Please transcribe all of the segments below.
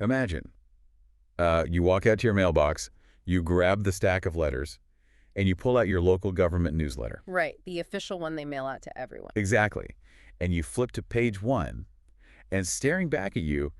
Imagine, you walk out to your mailbox, you grab the stack of letters, and you pull out your local government newsletter. Right, the official one they mail out to everyone. Exactly. And you flip to page 1, and staring back at you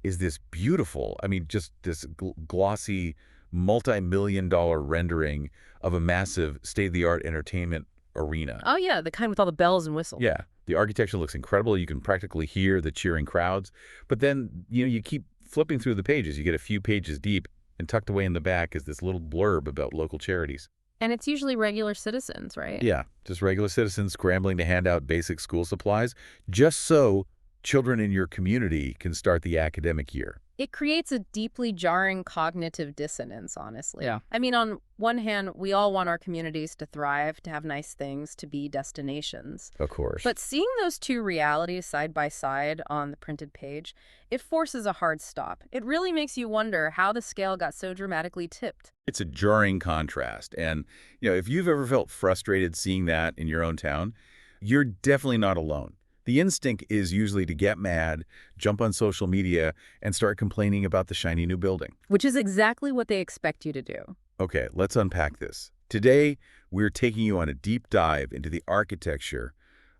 is this beautiful, I mean, just this glossy, multi-million-dollar rendering of a massive state-of-the-art entertainment arena. Oh yeah, the kind with all the bells and whistles. Yeah, the architecture looks incredible. You can practically hear the cheering crowds. But then, you keep flipping through the pages. You get a few pages deep, and tucked away in the back is this little blurb about local charities. And it's usually regular citizens, right? Yeah, just regular citizens scrambling to hand out basic school supplies just so children in your community can start the academic year. It creates a deeply jarring cognitive dissonance, honestly. Yeah. I mean, on one hand, we all want our communities to thrive, to have nice things, to be destinations. Of course. But seeing those two realities side by side on the printed page, it forces a hard stop. It really makes you wonder how the scale got so dramatically tipped. It's a jarring contrast. And, if you've ever felt frustrated seeing that in your own town, you're definitely not alone. The instinct is usually to get mad, jump on social media, and start complaining about the shiny new building. Which is exactly what they expect you to do. Okay, let's unpack this. Today, we're taking you on a deep dive into the architecture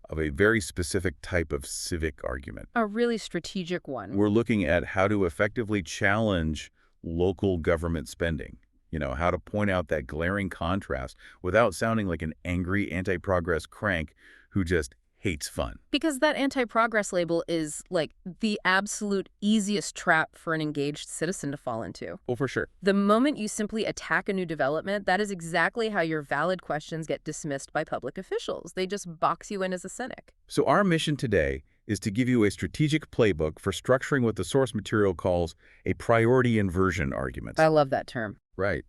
of a very specific type of civic argument. A really strategic one. We're looking at how to effectively challenge local government spending. How to point out that glaring contrast without sounding like an angry anti-progress crank who just hates fun. Because that anti-progress label is, like, the absolute easiest trap for an engaged citizen to fall into. Well, for sure. The moment you simply attack a new development, that is exactly how your valid questions get dismissed by public officials. They just box you in as a cynic. So our mission today is to give you a strategic playbook for structuring what the source material calls a priority inversion argument. I love that term. Right.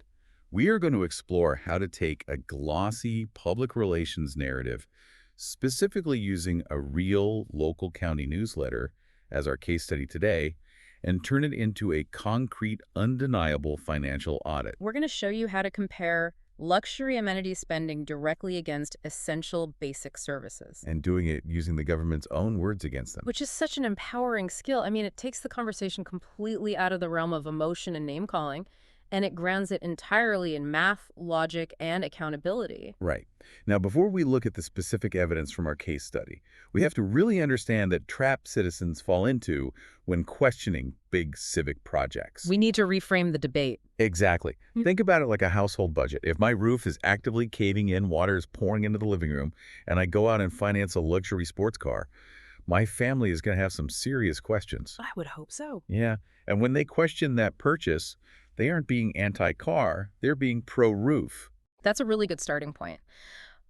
We are going to explore how to take a glossy public relations narrative, specifically using a real local county newsletter as our case study today, and turn it into a concrete, undeniable financial audit. We're going to show you how to compare luxury amenity spending directly against essential basic services. And doing it using the government's own words against them. Which is such an empowering skill. I mean, it takes the conversation completely out of the realm of emotion and name-calling, and it grounds it entirely in math, logic, and accountability. Right. Now, before we look at the specific evidence from our case study, we have to really understand that trap citizens fall into when questioning big civic projects. We need to reframe the debate. Exactly. Think about it like a household budget. If my roof is actively caving in, water is pouring into the living room, and I go out and finance a luxury sports car, my family is going to have some serious questions. I would hope so. Yeah. And when they question that purchase, they aren't being anti-car, they're being pro-roof. That's a really good starting point.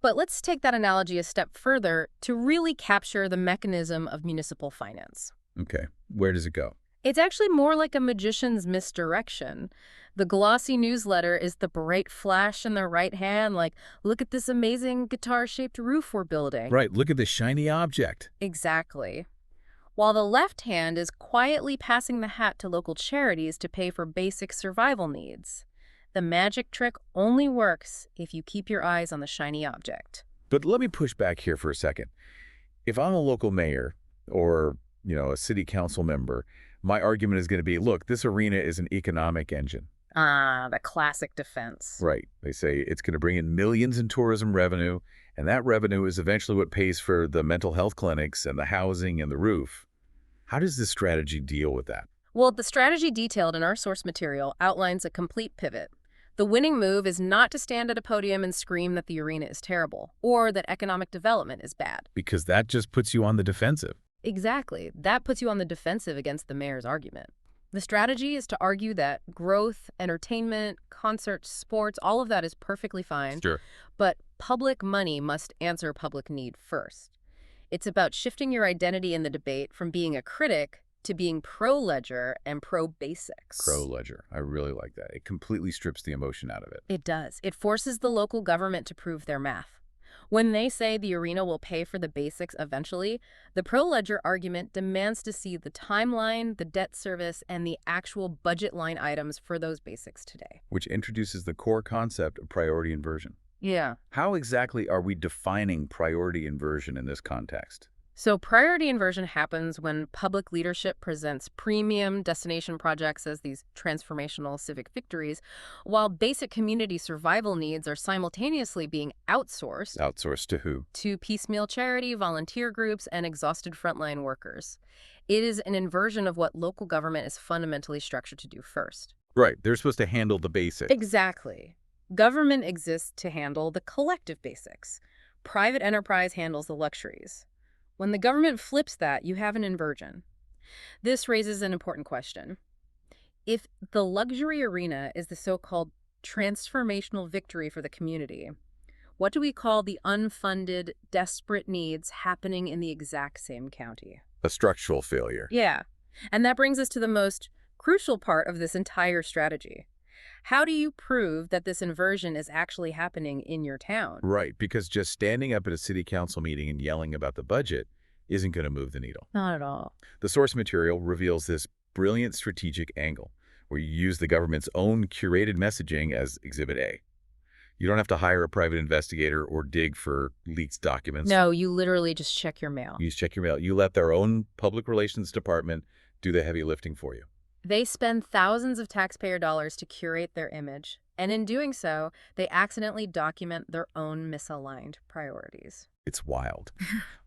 But let's take that analogy a step further to really capture the mechanism of municipal finance. Okay, where does it go? It's actually more like a magician's misdirection. The glossy newsletter is the bright flash in the right hand, like, look at this amazing guitar-shaped roof we're building. Right, look at this shiny object. Exactly. While the left hand is quietly passing the hat to local charities to pay for basic survival needs. The magic trick only works if you keep your eyes on the shiny object. But let me push back here for a second. If I'm a local mayor or, a city council member, my argument is going to be, look, this arena is an economic engine. Ah, the classic defense. Right. They say it's going to bring in millions in tourism revenue, and that revenue is eventually what pays for the mental health clinics and the housing and the roof. How does this strategy deal with that? Well, the strategy detailed in our source material outlines a complete pivot. The winning move is not to stand at a podium and scream that the arena is terrible or that economic development is bad. Because that just puts you on the defensive. Exactly. That puts you on the defensive against the mayor's argument. The strategy is to argue that growth, entertainment, concerts, sports, all of that is perfectly fine. Sure. But public money must answer public need first. It's about shifting your identity in the debate from being a critic to being pro-ledger and pro-basics. Pro-ledger. I really like that. It completely strips the emotion out of it. It does. It forces the local government to prove their math. When they say the arena will pay for the basics eventually, the pro-ledger argument demands to see the timeline, the debt service, and the actual budget line items for those basics today. Which introduces the core concept of priority inversion. Yeah. How exactly are we defining priority inversion in this context? So priority inversion happens when public leadership presents premium destination projects as these transformational civic victories, while basic community survival needs are simultaneously being outsourced Outsourced to who? to piecemeal charity, volunteer groups, and exhausted frontline workers. It is an inversion of what local government is fundamentally structured to do first. Right. They're supposed to handle the basics. Exactly. Government exists to handle the collective basics. Private enterprise handles the luxuries. When the government flips that, you have an inversion. This raises an important question. If the luxury arena is the so-called transformational victory for the community, what do we call the unfunded, desperate needs happening in the exact same county? A structural failure. Yeah. And that brings us to the most crucial part of this entire strategy. How do you prove that this inversion is actually happening in your town? Right, because just standing up at a city council meeting and yelling about the budget isn't going to move the needle. Not at all. The source material reveals this brilliant strategic angle where you use the government's own curated messaging as Exhibit A. You don't have to hire a private investigator or dig for leaked documents. No, you literally just check your mail. You just check your mail. You let their own public relations department do the heavy lifting for you. They spend thousands of taxpayer dollars to curate their image, and in doing so, they accidentally document their own misaligned priorities. It's wild.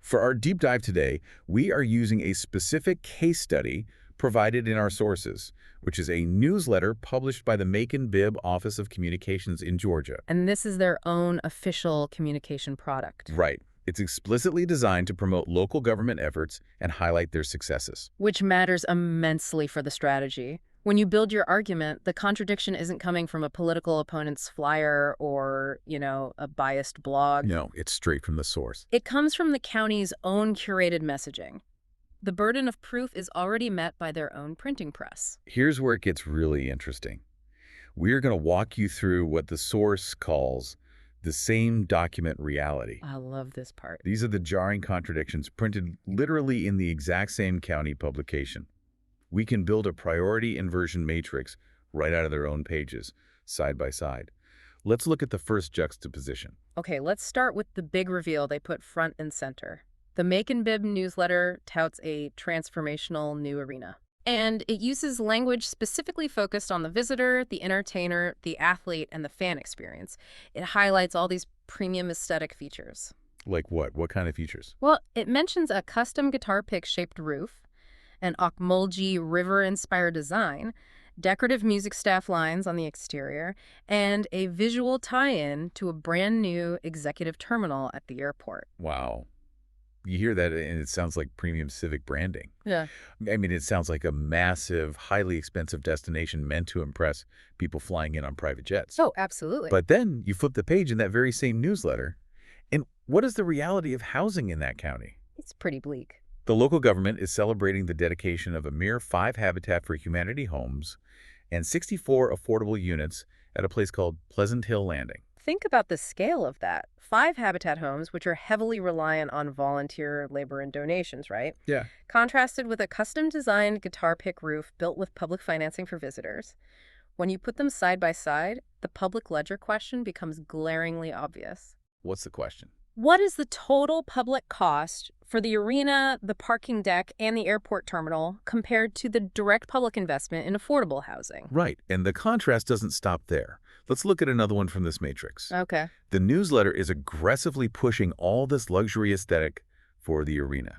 For our deep dive today, we are using a specific case study provided in our sources, which is a newsletter published by the Macon-Bibb Office of Communications in Georgia. And this is their own official communication product. Right. It's explicitly designed to promote local government efforts and highlight their successes. Which matters immensely for the strategy. When you build your argument, the contradiction isn't coming from a political opponent's flyer or, a biased blog. No, it's straight from the source. It comes from the county's own curated messaging. The burden of proof is already met by their own printing press. Here's where it gets really interesting. We're going to walk you through what the source calls the same document reality. I love this part. These are the jarring contradictions printed literally in the exact same county publication. We can build a priority inversion matrix right out of their own pages, side by side. Let's look at the first juxtaposition. Okay, let's start with the big reveal they put front and center. The Macon-Bibb newsletter touts a transformational new arena. And it uses language specifically focused on the visitor, the entertainer, the athlete, and the fan experience. It highlights all these premium aesthetic features. Like what? What kind of features? Well, it mentions a custom guitar pick-shaped roof, an Okmulgee river-inspired design, decorative music staff lines on the exterior, and a visual tie-in to a brand-new executive terminal at the airport. Wow. You hear that and it sounds like premium civic branding. Yeah. I mean, it sounds like a massive, highly expensive destination meant to impress people flying in on private jets. Oh, absolutely. But then you flip the page in that very same newsletter, and what is the reality of housing in that county? It's pretty bleak. The local government is celebrating the dedication of a mere 5 Habitat for Humanity homes and 64 affordable units at a place called Pleasant Hill Landing. Think about the scale of that. 5 Habitat homes, which are heavily reliant on volunteer labor and donations, right? Yeah. Contrasted with a custom-designed guitar pick roof built with public financing for visitors. When you put them side by side, the public ledger question becomes glaringly obvious. What's the question? What is the total public cost for the arena, the parking deck, and the airport terminal compared to the direct public investment in affordable housing? Right, and the contrast doesn't stop there. Let's look at another one from this matrix. Okay. The newsletter is aggressively pushing all this luxury aesthetic for the arena.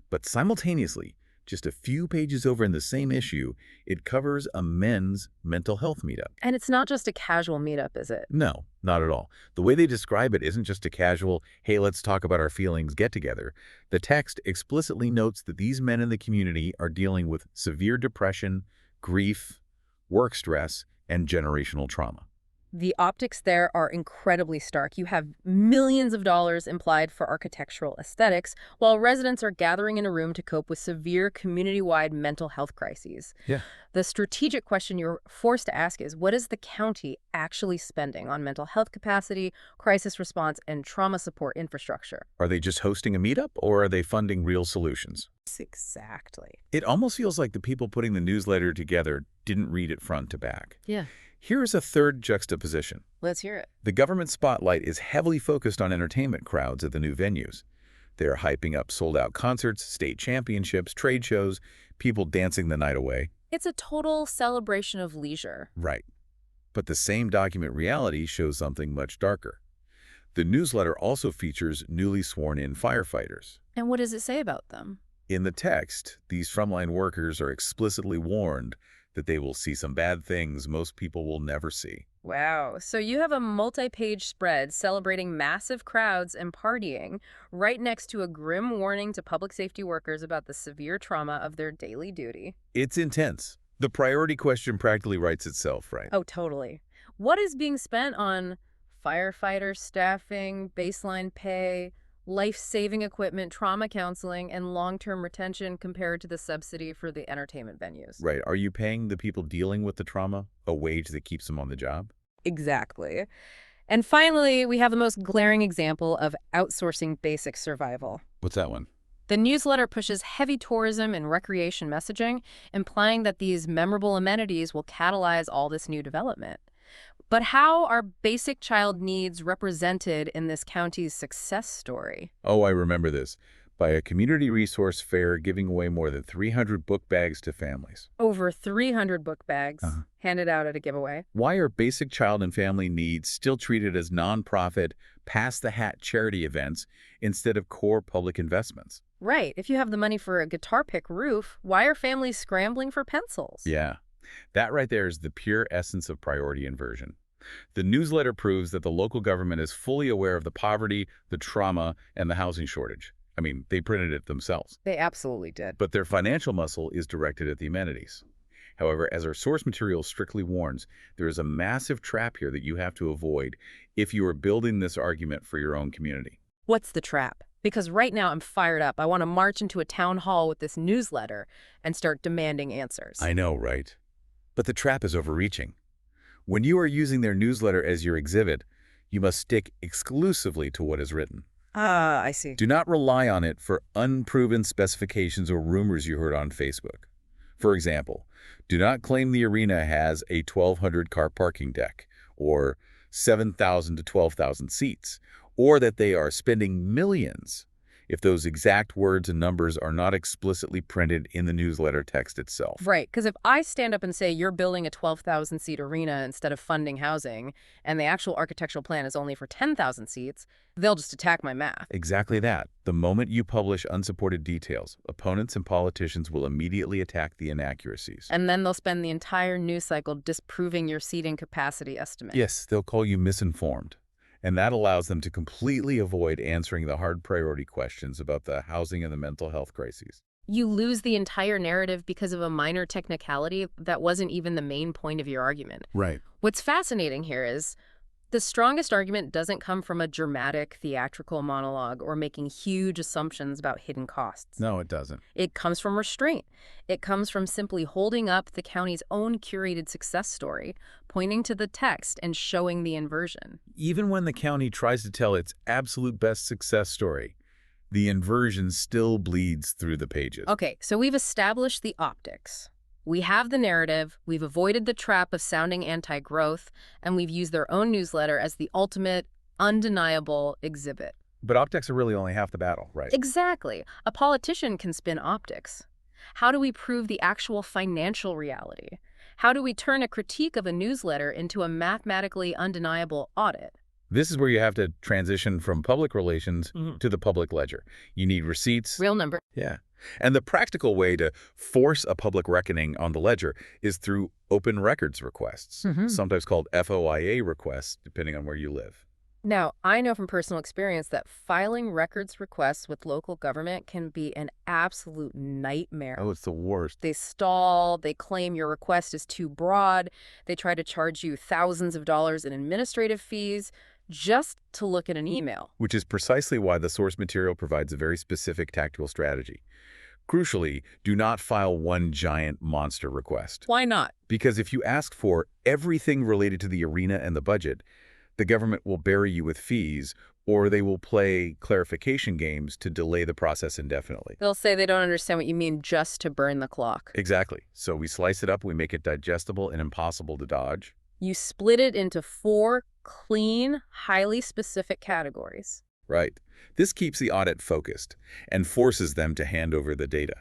But simultaneously, just a few pages over in the same issue, it covers a men's mental health meetup. And it's not just a casual meetup, is it? No, not at all. The way they describe it isn't just a casual, hey, let's talk about our feelings get-together. The text explicitly notes that these men in the community are dealing with severe depression, grief, work stress, and generational trauma. The optics there are incredibly stark. You have millions of dollars implied for architectural aesthetics, while residents are gathering in a room to cope with severe community-wide mental health crises. Yeah. The strategic question you're forced to ask is, what is the county actually spending on mental health capacity, crisis response, and trauma support infrastructure? Are they just hosting a meetup, or are they funding real solutions? Exactly. It almost feels like the people putting the newsletter together didn't read it front to back. Yeah. Here's a third juxtaposition. Let's hear it. The government spotlight is heavily focused on entertainment crowds at the new venues. They're hyping up sold-out concerts, state championships, trade shows, people dancing the night away. It's a total celebration of leisure. Right. But the same document reality shows something much darker. The newsletter also features newly sworn-in firefighters. And what does it say about them? In the text, these frontline workers are explicitly warned that they will see some bad things most people will never see. Wow. So you have a multi-page spread celebrating massive crowds and partying right next to a grim warning to public safety workers about the severe trauma of their daily duty. It's intense. The priority question practically writes itself, right? Oh, totally. What is being spent on firefighter staffing, baseline pay, life-saving equipment, trauma counseling, and long-term retention compared to the subsidy for the entertainment venues? Right. Are you paying the people dealing with the trauma a wage that keeps them on the job? Exactly. And finally, we have the most glaring example of outsourcing basic survival. What's that one? The newsletter pushes heavy tourism and recreation messaging, implying that these memorable amenities will catalyze all this new development. But how are basic child needs represented in this county's success story? Oh, I remember this. By a community resource fair giving away more than 300 book bags to families. Over 300 book bags handed out at a giveaway. Why are basic child and family needs still treated as nonprofit, pass-the-hat charity events instead of core public investments? Right. If you have the money for a guitar pick roof, why are families scrambling for pencils? Yeah. That right there is the pure essence of priority inversion. The newsletter proves that the local government is fully aware of the poverty, the trauma, and the housing shortage. I mean, they printed it themselves. They absolutely did. But their financial muscle is directed at the amenities. However, as our source material strictly warns, there is a massive trap here that you have to avoid if you are building this argument for your own community. What's the trap? Because right now I'm fired up. I want to march into a town hall with this newsletter and start demanding answers. I know, right? But the trap is overreaching. When you are using their newsletter as your exhibit, you must stick exclusively to what is written. Ah, I see. Do not rely on it for unproven specifications or rumors you heard on Facebook. For example, do not claim the arena has a 1,200 car parking deck, or 7,000 to 12,000 seats, or that they are spending millions if those exact words and numbers are not explicitly printed in the newsletter text itself. Right, because if I stand up and say you're building a 12,000-seat arena instead of funding housing, and the actual architectural plan is only for 10,000 seats, they'll just attack my math. Exactly that. The moment you publish unsupported details, opponents and politicians will immediately attack the inaccuracies. And then they'll spend the entire news cycle disproving your seating capacity estimate. Yes, they'll call you misinformed. And that allows them to completely avoid answering the hard priority questions about the housing and the mental health crises. You lose the entire narrative because of a minor technicality that wasn't even the main point of your argument. Right. What's fascinating here is the strongest argument doesn't come from a dramatic, theatrical monologue or making huge assumptions about hidden costs. No, it doesn't. It comes from restraint. It comes from simply holding up the county's own curated success story, pointing to the text and showing the inversion. Even when the county tries to tell its absolute best success story, the inversion still bleeds through the pages. Okay, so we've established the optics. We have the narrative, we've avoided the trap of sounding anti-growth, and we've used their own newsletter as the ultimate, undeniable exhibit. But optics are really only half the battle, right? Exactly. A politician can spin optics. How do we prove the actual financial reality? How do we turn a critique of a newsletter into a mathematically undeniable audit? This is where you have to transition from public relations to the public ledger. You need receipts. Real number. Yeah. And the practical way to force a public reckoning on the ledger is through open records requests, sometimes called FOIA requests, depending on where you live. Now, I know from personal experience that filing records requests with local government can be an absolute nightmare. Oh, it's the worst. They stall, they claim your request is too broad, they try to charge you thousands of dollars in administrative fees just to look at an email. Which is precisely why the source material provides a very specific tactical strategy. Crucially, do not file one giant monster request. Why not? Because if you ask for everything related to the arena and the budget, the government will bury you with fees, or they will play clarification games to delay the process indefinitely. They'll say they don't understand what you mean just to burn the clock. Exactly. So we slice it up, we make it digestible and impossible to dodge. You split it into 4 clean, highly specific categories. Right. This keeps the audit focused and forces them to hand over the data.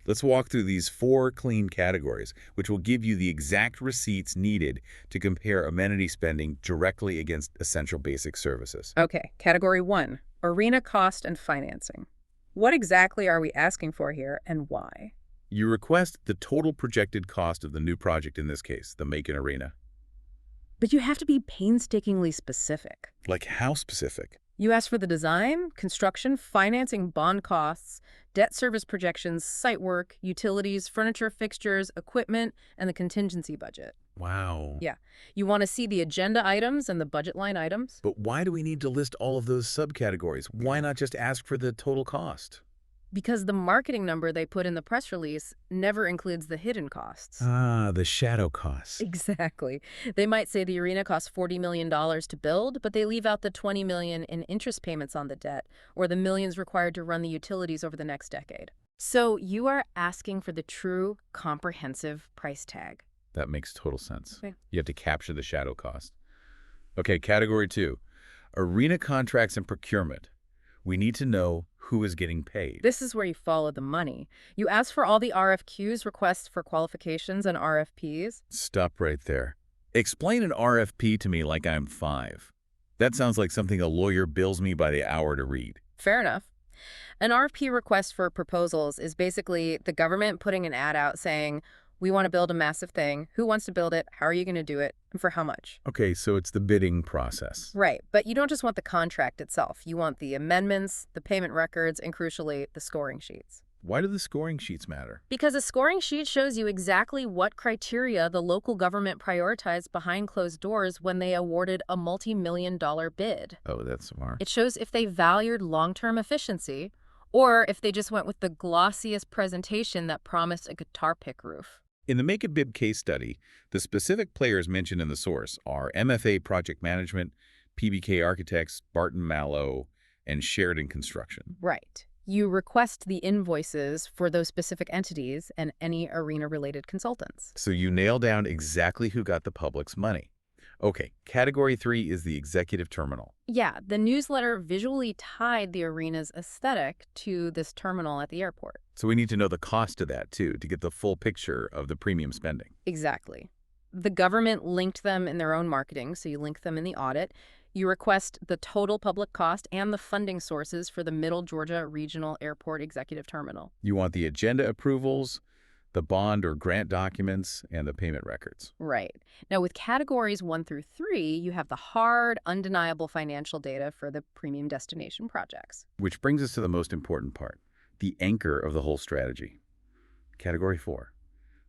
Let's walk through these 4 clean categories, which will give you the exact receipts needed to compare amenity spending directly against essential basic services. Okay, Category 1, arena cost and financing. What exactly are we asking for here and why? You request the total projected cost of the new project, in this case, the Macon Arena. But you have to be painstakingly specific. Like how specific? You ask for the design, construction, financing, bond costs, debt service projections, site work, utilities, furniture, fixtures, equipment, and the contingency budget. Wow. Yeah. You want to see the agenda items and the budget line items? But why do we need to list all of those subcategories? Why not just ask for the total cost? Because the marketing number they put in the press release never includes the hidden costs. Ah, the shadow costs. Exactly. They might say the arena costs $40 million to build, but they leave out the $20 million in interest payments on the debt, or the millions required to run the utilities over the next decade. So you are asking for the true, comprehensive price tag. That makes total sense. Okay. You have to capture the shadow cost. Okay, category 2, arena contracts and procurement. We need to know who is getting paid. This is where you follow the money. You ask for all the RFQs, requests for qualifications, and RFPs. Stop right there. Explain an RFP to me like I'm 5. That sounds like something a lawyer bills me by the hour to read. Fair enough. An RFP request for proposals is basically the government putting an ad out saying, we want to build a massive thing. Who wants to build it? How are you going to do it? And for how much? Okay, so it's the bidding process. Right. But you don't just want the contract itself. You want the amendments, the payment records, and crucially, the scoring sheets. Why do the scoring sheets matter? Because a scoring sheet shows you exactly what criteria the local government prioritized behind closed doors when they awarded a multi-million-dollar bid. Oh, that's smart. It shows if they valued long-term efficiency or if they just went with the glossiest presentation that promised a guitar pick roof. In the Macon-Bibb case study, the specific players mentioned in the source are MFA Project Management, PBK Architects, Barton Mallow, and Sheridan Construction. Right. You request the invoices for those specific entities and any arena-related consultants. So you nail down exactly who got the public's money. Okay, category 3 is the executive terminal. Yeah, the newsletter visually tied the arena's aesthetic to this terminal at the airport. So we need to know the cost of that, too, to get the full picture of the premium spending. Exactly. The government linked them in their own marketing, so you link them in the audit. You request the total public cost and the funding sources for the Middle Georgia Regional Airport Executive Terminal. You want the agenda approvals, the bond or grant documents, and the payment records. Right. Now, with categories 1 through 3, you have the hard, undeniable financial data for the premium destination projects. Which brings us to the most important part, the anchor of the whole strategy. Category 4,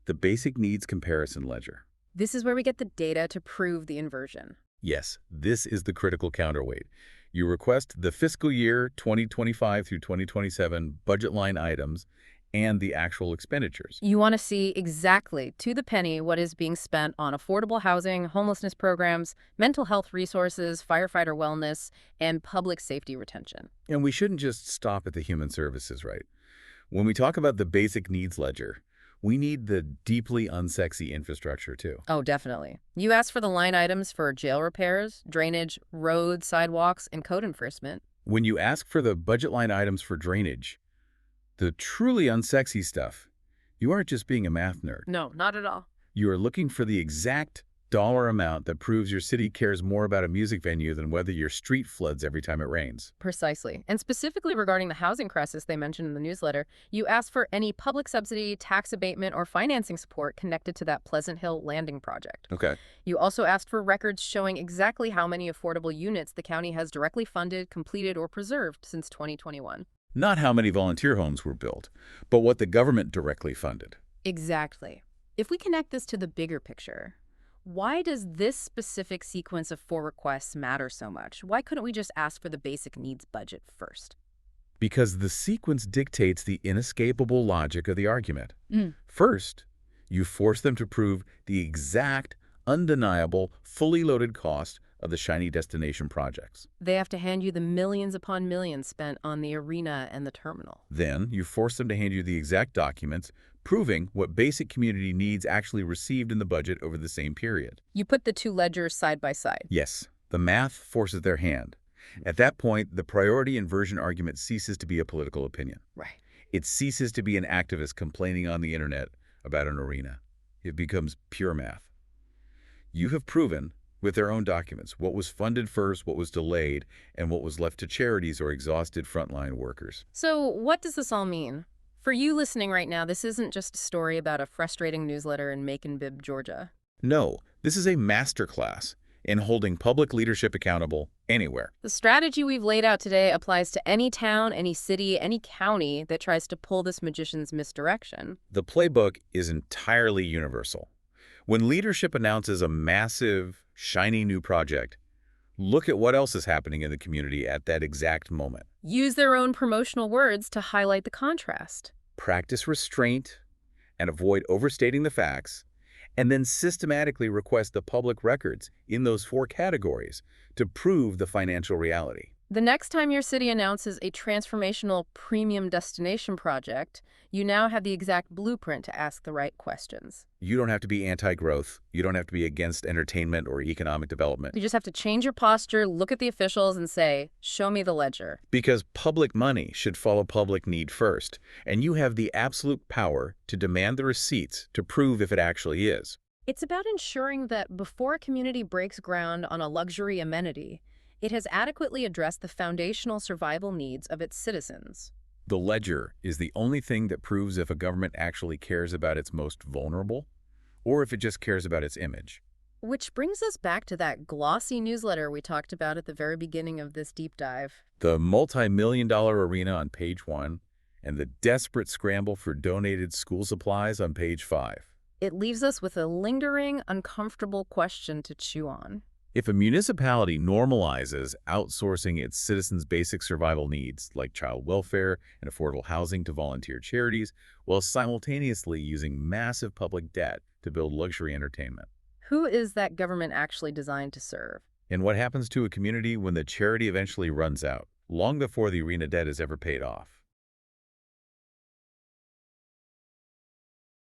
the basic needs comparison ledger. This is where we get the data to prove the inversion. Yes, this is the critical counterweight. You request the fiscal year 2025 through 2027 budget line items and the actual expenditures. You want to see exactly to the penny what is being spent on affordable housing, homelessness programs, mental health resources, firefighter wellness, and public safety retention. And we shouldn't just stop at the human services, right? When we talk about the basic needs ledger, we need the deeply unsexy infrastructure too. Oh, definitely. You ask for the line items for jail repairs, drainage, roads, sidewalks, and code enforcement. When you ask for the budget line items for drainage, the truly unsexy stuff, you aren't just being a math nerd. No, not at all. You are looking for the exact dollar amount that proves your city cares more about a music venue than whether your street floods every time it rains. Precisely. And specifically regarding the housing crisis they mentioned in the newsletter, you ask for any public subsidy, tax abatement, or financing support connected to that Pleasant Hill Landing project. Okay. You also asked for records showing exactly how many affordable units the county has directly funded, completed, or preserved since 2021. Not how many volunteer homes were built, but what the government directly funded. Exactly. If we connect this to the bigger picture, why does this specific sequence of 4 requests matter so much? Why couldn't we just ask for the basic needs budget first? Because the sequence dictates the inescapable logic of the argument. First, you force them to prove the exact, undeniable, fully loaded cost of the shiny destination projects. They have to hand you the millions upon millions spent on the arena and the terminal. Then, you force them to hand you the exact documents proving what basic community needs actually received in the budget over the same period. You put the 2 ledgers side by side. Yes, the math forces their hand. At that point, the priority inversion argument ceases to be a political opinion. Right. It ceases to be an activist complaining on the internet about an arena. It becomes pure math. You have proven, with their own documents, what was funded first, what was delayed, and what was left to charities or exhausted frontline workers. So what does this all mean? For you listening right now, this isn't just a story about a frustrating newsletter in Macon-Bibb, Georgia. No, this is a masterclass in holding public leadership accountable anywhere. The strategy we've laid out today applies to any town, any city, any county that tries to pull this magician's misdirection. The playbook is entirely universal. When leadership announces a massive, shiny new project, look at what else is happening in the community at that exact moment. Use their own promotional words to highlight the contrast. Practice restraint and avoid overstating the facts, and then systematically request the public records in those 4 categories to prove the financial reality. The next time your city announces a transformational premium destination project, you now have the exact blueprint to ask the right questions. You don't have to be anti-growth. You don't have to be against entertainment or economic development. You just have to change your posture, look at the officials, and say, show me the ledger. Because public money should follow public need first, and you have the absolute power to demand the receipts to prove if it actually is. It's about ensuring that before a community breaks ground on a luxury amenity, it has adequately addressed the foundational survival needs of its citizens. The ledger is the only thing that proves if a government actually cares about its most vulnerable, or if it just cares about its image. Which brings us back to that glossy newsletter we talked about at the very beginning of this deep dive. The multi-million-dollar arena on page 1, and the desperate scramble for donated school supplies on page 5. It leaves us with a lingering, uncomfortable question to chew on. If a municipality normalizes outsourcing its citizens' basic survival needs, like child welfare and affordable housing, to volunteer charities, while simultaneously using massive public debt to build luxury entertainment, Who is that government actually designed to serve? and what happens to a community when the charity eventually runs out, long before the arena debt is ever paid off?